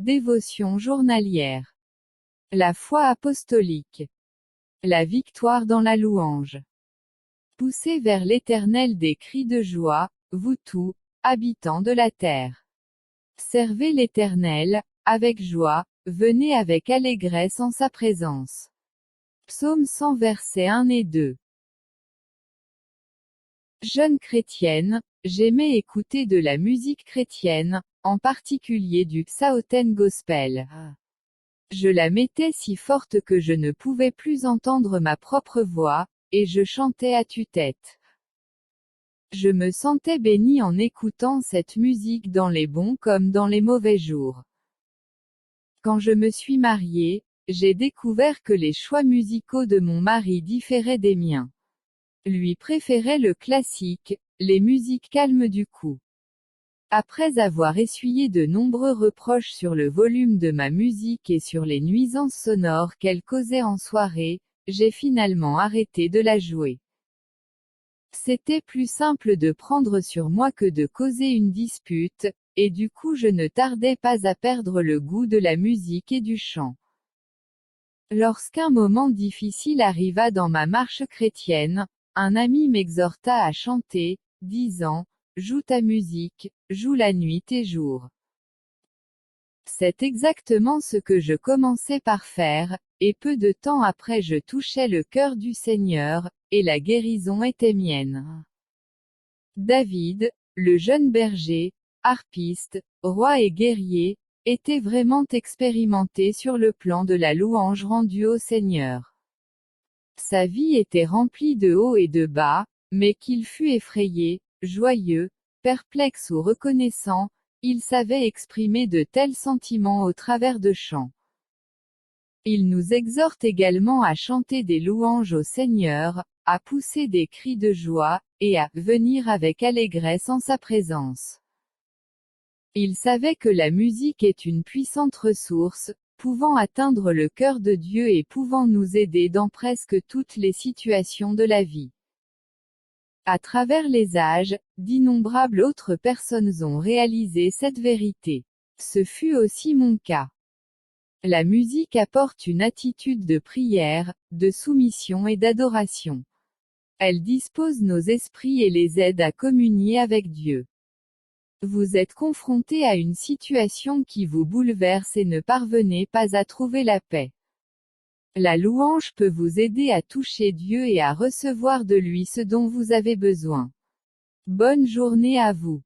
Dévotion journalière. La foi apostolique. La victoire dans la louange. Poussez vers l'Éternel des cris de joie, vous tous, habitants de la terre. Servez l'Éternel, avec joie, venez avec allégresse en sa présence. Psaume 100 versets 1 et 2. Jeune chrétienne, j'aimais écouter de la musique chrétienne, en particulier du Southern Gospel. Je la mettais si forte que je ne pouvais plus entendre ma propre voix, et je chantais à tue-tête. Je me sentais béni en écoutant cette musique dans les bons comme dans les mauvais jours. Quand je me suis mariée, j'ai découvert que les choix musicaux de mon mari différaient des miens. Lui préférait le classique, les musiques calmes du coup. Après avoir essuyé de nombreux reproches sur le volume de ma musique et sur les nuisances sonores qu'elle causait en soirée, j'ai finalement arrêté de la jouer. C'était plus simple de prendre sur moi que de causer une dispute, et du coup je ne tardais pas à perdre le goût de la musique et du chant. Lorsqu'un moment difficile arriva dans ma marche chrétienne, un ami m'exhorta à chanter, disant: joue ta musique, joue la nuit et jour. C'est exactement ce que je commençais par faire, et peu de temps après je touchais le cœur du Seigneur, et la guérison était mienne. David, le jeune berger, harpiste, roi et guerrier, était vraiment expérimenté sur le plan de la louange rendue au Seigneur. Sa vie était remplie de hauts et de bas, mais qu'il fût effrayé, joyeux, perplexe ou reconnaissant, il savait exprimer de tels sentiments au travers de chants. Il nous exhorte également à chanter des louanges au Seigneur, à pousser des cris de joie, et à venir avec allégresse en sa présence. Il savait que la musique est une puissante ressource, pouvant atteindre le cœur de Dieu et pouvant nous aider dans presque toutes les situations de la vie. À travers les âges, d'innombrables autres personnes ont réalisé cette vérité. Ce fut aussi mon cas. La musique apporte une attitude de prière, de soumission et d'adoration. Elle dispose nos esprits et les aide à communier avec Dieu. Vous êtes confronté à une situation qui vous bouleverse et ne parvenez pas à trouver la paix. La louange peut vous aider à toucher Dieu et à recevoir de lui ce dont vous avez besoin. Bonne journée à vous.